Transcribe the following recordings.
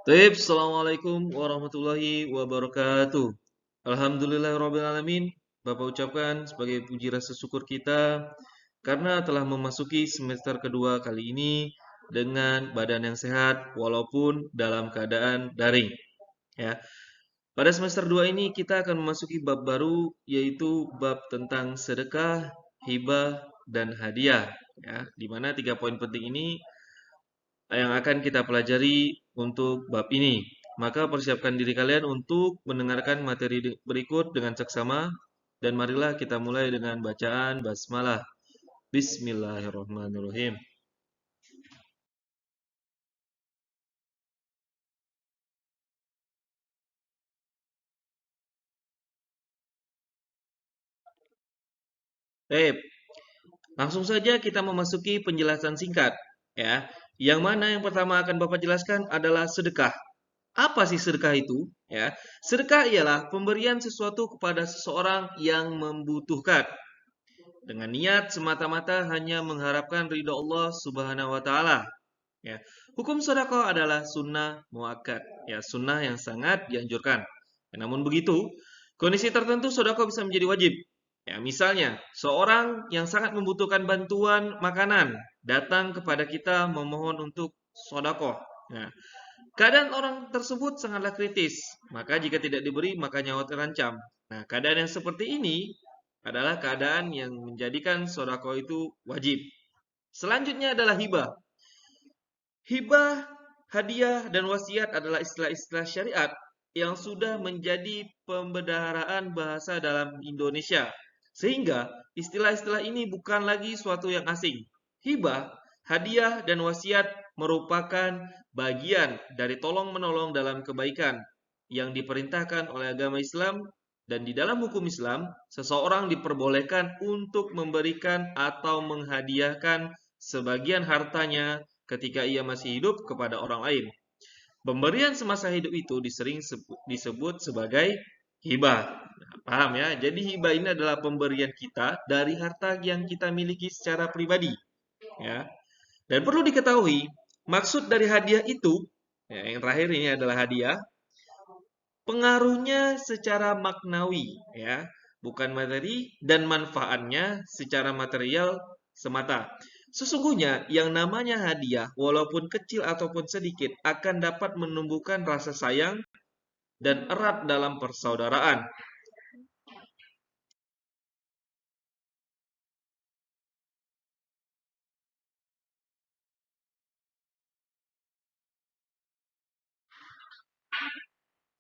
Baik, Assalamualaikum warahmatullahi wabarakatuh. Alhamdulillahirrabbilalamin. Bapak ucapkan sebagai puji rasa syukur kita karena telah memasuki semester kedua kali ini dengan badan yang sehat walaupun dalam keadaan daring. Ya, pada semester 2 ini kita akan memasuki bab baru yaitu bab tentang sedekah, hibah, dan hadiah. Ya, di mana 3 poin penting ini yang akan kita pelajari untuk bab ini. Maka persiapkan diri kalian untuk mendengarkan materi berikut dengan seksama dan marilah kita mulai dengan bacaan basmalah. Bismillahirrahmanirrahim. Baik, langsung saja kita memasuki penjelasan singkat ya. Yang mana yang pertama akan Bapak jelaskan adalah sedekah. Apa sih sedekah itu? Ya, sedekah ialah pemberian sesuatu kepada seseorang yang membutuhkan dengan niat semata-mata hanya mengharapkan ridho Allah Subhanahu wa taala. Ya. Hukum sedekah adalah sunnah muakkad, ya, sunnah yang sangat dianjurkan. Ya, namun begitu, kondisi tertentu sedekah bisa menjadi wajib. Ya, misalnya, seorang yang sangat membutuhkan bantuan makanan datang kepada kita memohon untuk sedekah. Nah, keadaan orang tersebut sangatlah kritis, maka jika tidak diberi maka nyawa terancam. Nah, keadaan yang seperti ini adalah keadaan yang menjadikan sedekah itu wajib. Selanjutnya adalah hibah. Hibah, hadiah, dan wasiat adalah istilah-istilah syariat yang sudah menjadi pembendaharaan bahasa dalam Indonesia. Sehingga istilah-istilah ini bukan lagi suatu yang asing. Hibah, hadiah, dan wasiat merupakan bagian dari tolong-menolong dalam kebaikan yang diperintahkan oleh agama Islam, dan di dalam hukum Islam, seseorang diperbolehkan untuk memberikan atau menghadiahkan sebagian hartanya ketika ia masih hidup kepada orang lain. Pemberian semasa hidup itu disebut sebagai hibah. Nah, paham ya? Jadi hibah ini adalah pemberian kita dari harta yang kita miliki secara pribadi, ya. Dan perlu diketahui, maksud dari hadiah itu, ya, yang terakhir ini adalah hadiah, pengaruhnya secara maknawi, ya, bukan materi, dan manfaatnya secara material semata. Sesungguhnya yang namanya hadiah, walaupun kecil ataupun sedikit, akan dapat menumbuhkan rasa sayang dan erat dalam persaudaraan.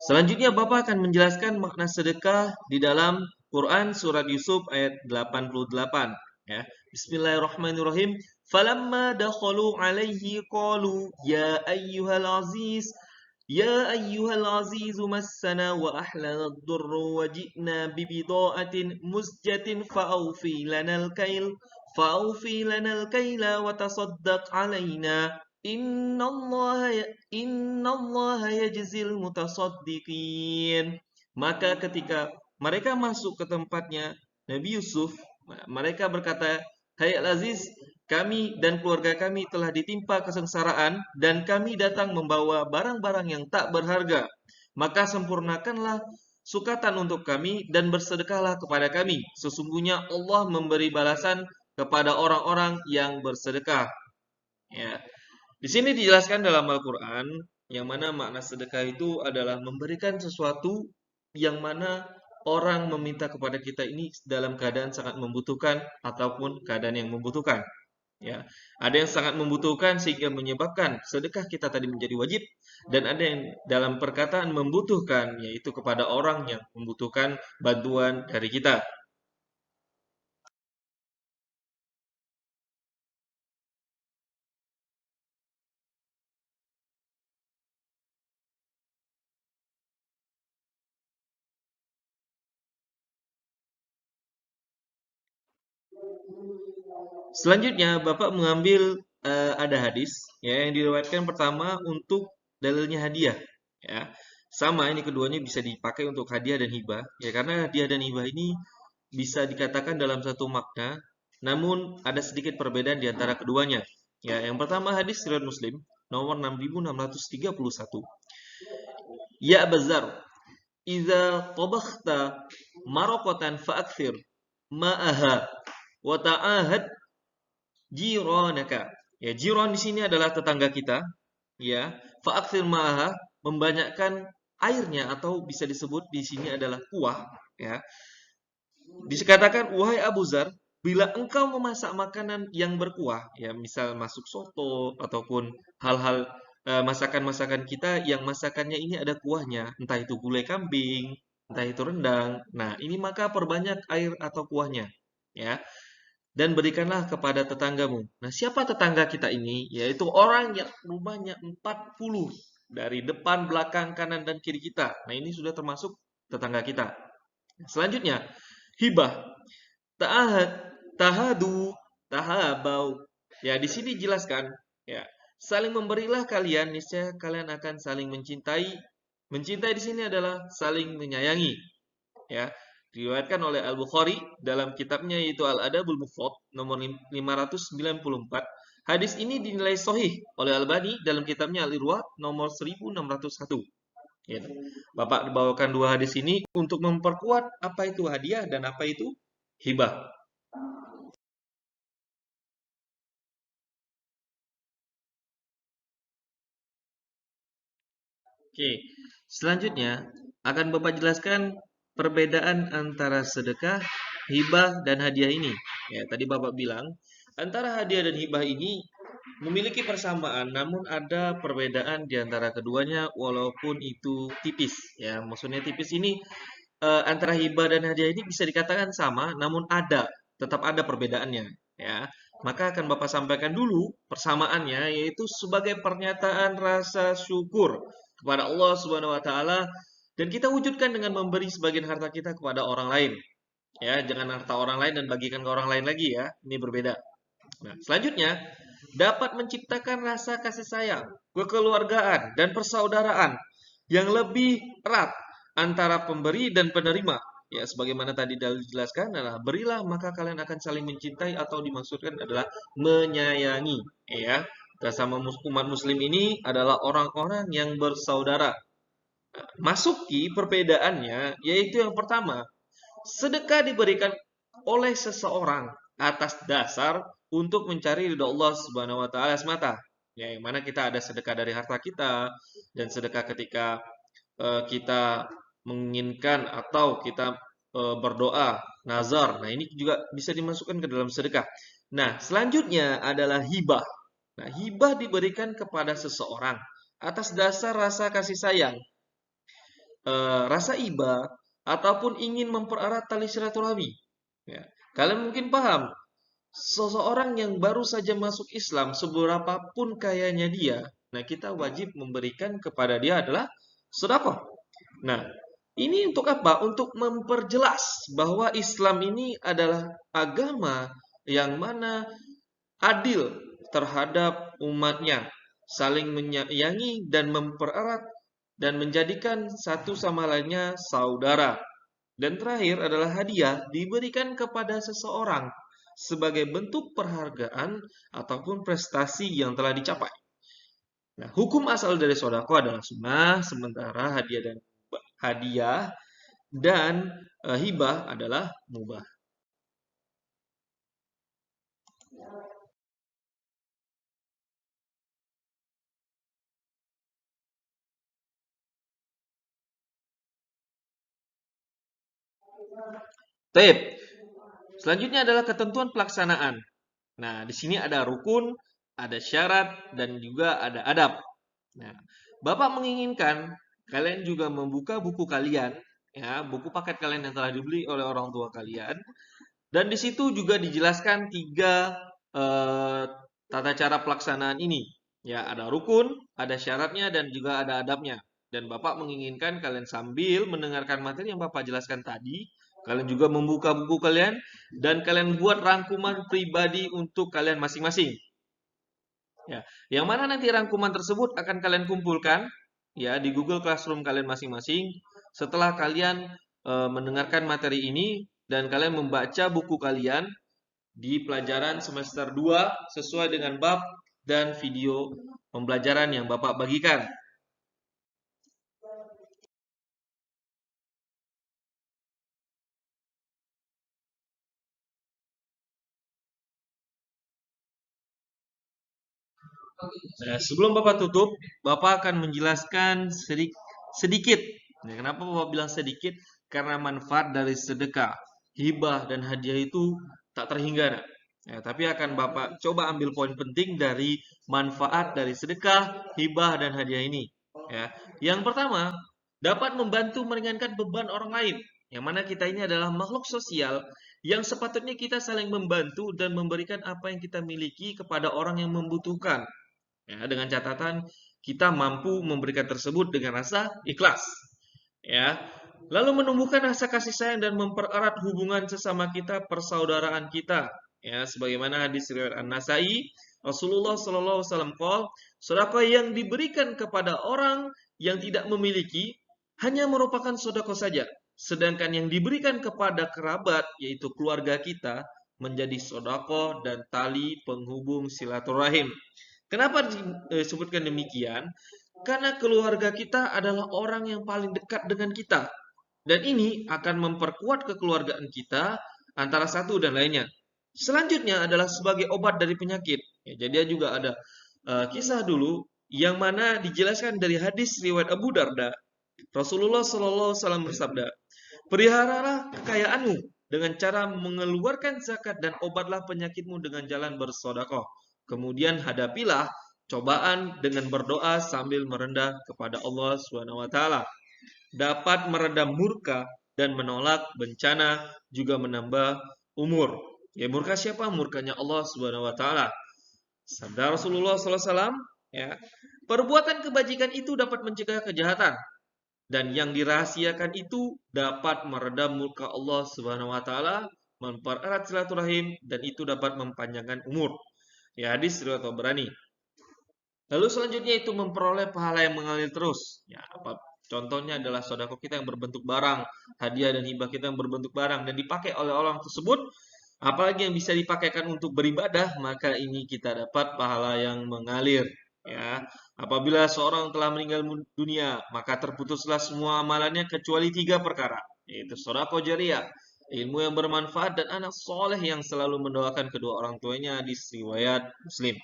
Selanjutnya Bapak akan menjelaskan makna sedekah di dalam Quran surat Yusuf ayat 88, ya. Bismillahirrahmanirrahim. Falamma dakhalu alaihi qalu ya ayyuhal aziz massana wa ahlana ad-durru wa ji'na bibida'atin muzjatin fa'awfi lanal kaila wa tasaddaq alaina innallaha yajzil mutasaddiqin. Maka ketika mereka masuk ke tempatnya Nabi Yusuf, mereka berkata, "Hai Al-Aziz, kami dan keluarga kami telah ditimpa kesengsaraan dan kami datang membawa barang-barang yang tak berharga. Maka sempurnakanlah sukatan untuk kami dan bersedekahlah kepada kami. Sesungguhnya Allah memberi balasan kepada orang-orang yang bersedekah." Ya. Di sini dijelaskan dalam Al-Quran yang mana makna sedekah itu adalah memberikan sesuatu yang mana orang meminta kepada kita ini dalam keadaan sangat membutuhkan ataupun keadaan yang membutuhkan. Ya, ada yang sangat membutuhkan sehingga menyebabkan sedekah kita tadi menjadi wajib, dan ada yang dalam perkataan membutuhkan yaitu kepada orang yang membutuhkan bantuan dari kita. Selanjutnya Bapak mengambil ada hadis ya yang diriwayatkan pertama untuk dalilnya hadiah, ya. Sama ini keduanya bisa dipakai untuk hadiah dan hibah, ya, karena hadiah dan hibah ini bisa dikatakan dalam satu makna, namun ada sedikit perbedaan di antara keduanya. Ya, yang pertama hadis riwayat Muslim. nomor 6631. Ya Bazar, idza tabakhta maraqatan fa'akthir ma'aha wa ta'ahad jiranaka. Ya, jiran di sini adalah tetangga kita, ya. Fa'akthir ma'aha, membanyakkan airnya, atau bisa disebut di sini adalah kuah, ya. Dikatakan, wahai Abu Zar, bila engkau memasak makanan yang berkuah, ya, misal masuk soto ataupun hal-hal masakan-masakan kita yang masakannya ini ada kuahnya, entah itu gulai kambing, entah itu rendang. Nah, ini maka perbanyak air atau kuahnya, ya. Dan berikanlah kepada tetanggamu. Nah, siapa tetangga kita ini? Yaitu orang yang rumahnya 40 dari depan, belakang, kanan, dan kiri kita. Nah, ini sudah termasuk tetangga kita. Selanjutnya, hibah. Ta'ahad, tahadu, tahabau. Ya, di sini dijelaskan, ya, saling memberilah kalian, niscaya kalian akan saling mencintai. Mencintai di sini adalah saling menyayangi, ya. Diriwayatkan oleh Al-Bukhari dalam kitabnya yaitu Al-Adabul Mufrad nomor 594. Hadis ini dinilai sahih oleh Al-Albani dalam kitabnya Al-Irwa nomor 1601. Ya. Bapak bawakan dua hadis ini untuk memperkuat apa itu hadiah dan apa itu hibah. Oke, selanjutnya akan Bapak jelaskan perbedaan antara sedekah, hibah, dan hadiah ini. Ya, tadi Bapak bilang antara hadiah dan hibah ini memiliki persamaan, namun ada perbedaan di antara keduanya walaupun itu tipis. Ya, maksudnya tipis ini antara hibah dan hadiah ini bisa dikatakan sama, namun tetap ada perbedaannya. Ya, maka akan Bapak sampaikan dulu persamaannya, yaitu sebagai pernyataan rasa syukur kepada Allah Subhanahu wa taala, dan kita wujudkan dengan memberi sebagian harta kita kepada orang lain. Ya, jangan harta orang lain dan bagikan ke orang lain lagi, ya. Ini berbeda. Nah, selanjutnya dapat menciptakan rasa kasih sayang, kekeluargaan, dan persaudaraan yang lebih erat antara pemberi dan penerima. Ya, sebagaimana tadi dijelaskan adalah berilah maka kalian akan saling mencintai, atau dimaksudkan adalah menyayangi. Ya, sesama umat Muslim ini adalah orang-orang yang bersaudara. Masuki perbedaannya, yaitu yang pertama, sedekah diberikan oleh seseorang atas dasar untuk mencari ridho Allah Subhanahu wa taala semata. Ya, yang mana kita ada sedekah dari harta kita, dan sedekah ketika kita menginginkan atau kita berdoa, nazar. Nah, ini juga bisa dimasukkan ke dalam sedekah. Nah, selanjutnya adalah hibah. Nah, hibah diberikan kepada seseorang atas dasar rasa kasih sayang, rasa iba, ataupun ingin mempererat tali silaturahmi. Ya. Kalian mungkin paham, seseorang yang baru saja masuk Islam, seberapapun kayanya dia, nah kita wajib memberikan kepada dia adalah sedekah. Nah, ini untuk apa? Untuk memperjelas bahwa Islam ini adalah agama yang mana adil terhadap umatnya, saling menyayangi dan mempererat dan menjadikan satu sama lainnya saudara. Dan terakhir adalah hadiah diberikan kepada seseorang sebagai bentuk perhargaan ataupun prestasi yang telah dicapai. Nah, hukum asal dari sodako adalah sunnah, sementara hadiah dan hibah adalah mubah. Taib. Selanjutnya adalah ketentuan pelaksanaan. Nah, di sini ada rukun, ada syarat, dan juga ada adab. Nah, Bapak menginginkan kalian juga membuka buku kalian, ya, buku paket kalian yang telah dibeli oleh orang tua kalian, dan di situ juga dijelaskan 3 tata cara pelaksanaan ini. Ya, ada rukun, ada syaratnya, dan juga ada adabnya. Dan Bapak menginginkan kalian sambil mendengarkan materi yang Bapak jelaskan tadi, kalian juga membuka buku kalian dan kalian buat rangkuman pribadi untuk kalian masing-masing. Ya, yang mana nanti rangkuman tersebut akan kalian kumpulkan ya di Google Classroom kalian masing-masing setelah kalian mendengarkan materi ini dan kalian membaca buku kalian di pelajaran semester 2 sesuai dengan bab dan video pembelajaran yang Bapak bagikan. Nah, sebelum Bapak tutup, Bapak akan menjelaskan sedikit. Nah, kenapa Bapak bilang sedikit? Karena manfaat dari sedekah, hibah, dan hadiah itu tak terhingga. Ya, tapi akan Bapak coba ambil poin penting dari manfaat dari sedekah, hibah, dan hadiah ini. Ya. Yang pertama, dapat membantu meringankan beban orang lain. Yang mana kita ini adalah makhluk sosial yang sepatutnya kita saling membantu dan memberikan apa yang kita miliki kepada orang yang membutuhkan. Ya, dengan catatan kita mampu memberikan tersebut dengan rasa ikhlas. Ya. Lalu menumbuhkan rasa kasih sayang dan mempererat hubungan sesama kita, persaudaraan kita. Ya, sebagaimana hadis riwayat An-Nasai, Rasulullah Shallallahu Alaihi Wasallam qol, sedekah yang diberikan kepada orang yang tidak memiliki hanya merupakan sedekah saja. Sedangkan yang diberikan kepada kerabat, yaitu keluarga kita, menjadi sedekah dan tali penghubung silaturahim. Kenapa disebutkan demikian? Karena keluarga kita adalah orang yang paling dekat dengan kita. Dan ini akan memperkuat kekeluargaan kita antara satu dan lainnya. Selanjutnya adalah sebagai obat dari penyakit. Ya, jadi juga ada kisah dulu yang mana dijelaskan dari hadis riwayat Abu Darda. Rasulullah Shallallahu Alaihi Wasallam bersabda, peliharalah kekayaanmu dengan cara mengeluarkan zakat dan obatlah penyakitmu dengan jalan bersedekah. Kemudian hadapilah cobaan dengan berdoa sambil merendah kepada Allah Subhanahu wa taala. Dapat meredam murka dan menolak bencana, juga menambah umur. Ya, murka siapa? Murkanya Allah Subhanahu wa taala. Sabda Rasulullah SAW, ya, perbuatan kebajikan itu dapat mencegah kejahatan, dan yang dirahasiakan itu dapat meredam murka Allah Subhanahu wa taala, mempererat silaturahim, dan itu dapat mempanjangkan umur. Ya, hadis riwayat Tabrani. Lalu selanjutnya itu memperoleh pahala yang mengalir terus. Ya, apa contohnya adalah sedekah kita yang berbentuk barang, hadiah dan hibah kita yang berbentuk barang dan dipakai oleh orang tersebut, apalagi yang bisa dipakaikan untuk beribadah, maka ini kita dapat pahala yang mengalir. Ya, apabila seorang telah meninggal dunia, maka terputuslah semua amalannya kecuali 3 perkara, yaitu sedekah jariyah, ilmu yang bermanfaat, dan anak soleh yang selalu mendoakan kedua orang tuanya, di riwayat Muslim.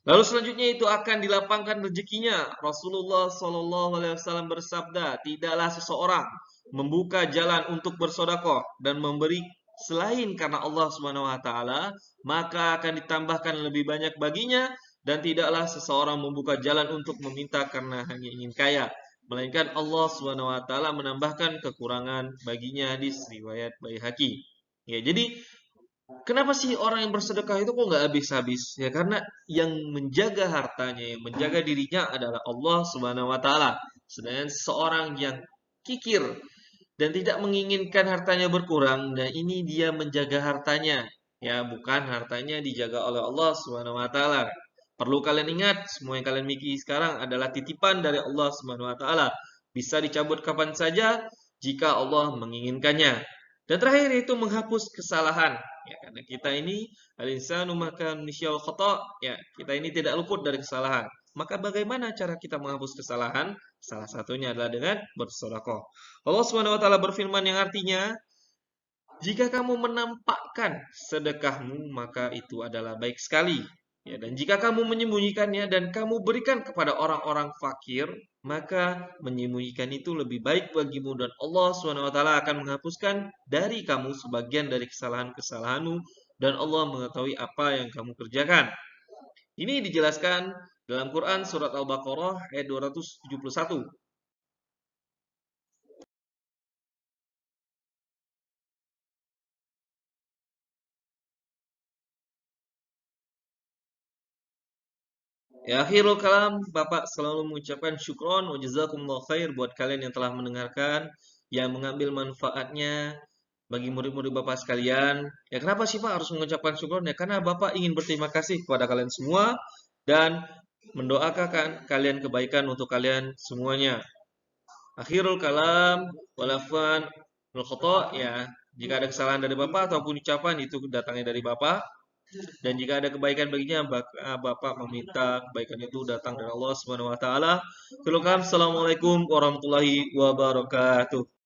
Lalu selanjutnya itu akan dilapangkan rezekinya. Rasulullah Shallallahu Alaihi Wasallam bersabda, tidaklah seseorang membuka jalan untuk bersedekah dan memberi selain karena Allah Subhanahu Wa Taala, maka akan ditambahkan lebih banyak baginya. Dan tidaklah seseorang membuka jalan untuk meminta karena hanya ingin kaya, melainkan Allah Subhanahu Wa Taala menambahkan kekurangan baginya. Hadis riwayat Baihaqi. Ya, jadi kenapa sih orang yang bersedekah itu kok nggak habis-habis? Ya karena yang menjaga hartanya, yang menjaga dirinya adalah Allah Subhanahu wa taala. Sedangkan seorang yang kikir dan tidak menginginkan hartanya berkurang, nah ini dia menjaga hartanya. Ya, bukan hartanya dijaga oleh Allah Subhanahu wa taala. Perlu kalian ingat, semua yang kalian miliki sekarang adalah titipan dari Allah Subhanahu wa taala. Bisa dicabut kapan saja jika Allah menginginkannya. Dan terakhir itu menghapus kesalahan. Ya, karena kita ini al-insanu manusia khata, ya, kita ini tidak luput dari kesalahan. Maka bagaimana cara kita menghapus kesalahan? Salah satunya adalah dengan bersedekah. Allah Subhanahu wa taala berfirman yang artinya, jika kamu menampakkan sedekahmu, maka itu adalah baik sekali. Ya, dan jika kamu menyembunyikannya dan kamu berikan kepada orang-orang fakir, maka menyembunyikan itu lebih baik bagimu dan Allah Subhanahu wa taala akan menghapuskan dari kamu sebagian dari kesalahan-kesalahanmu dan Allah mengetahui apa yang kamu kerjakan. Ini dijelaskan dalam Quran surat Al-Baqarah ayat 271. Ya, akhirul kalam, Bapak selalu mengucapkan syukron wa jazakumullah khair buat kalian yang telah mendengarkan, yang mengambil manfaatnya bagi murid-murid Bapak sekalian. Ya, kenapa sih Pak harus mengucapkan syukron? Ya, karena Bapak ingin berterima kasih kepada kalian semua dan mendoakan kalian kebaikan untuk kalian semuanya. Akhirul kalam, walafan, ya. Jika ada kesalahan dari Bapak ataupun ucapan itu datangnya dari Bapak. Dan jika ada kebaikan baginya, Bapak meminta kebaikan itu datang dari Allah Subhanahu wa taala. Assalamualaikum warahmatullahi wabarakatuh.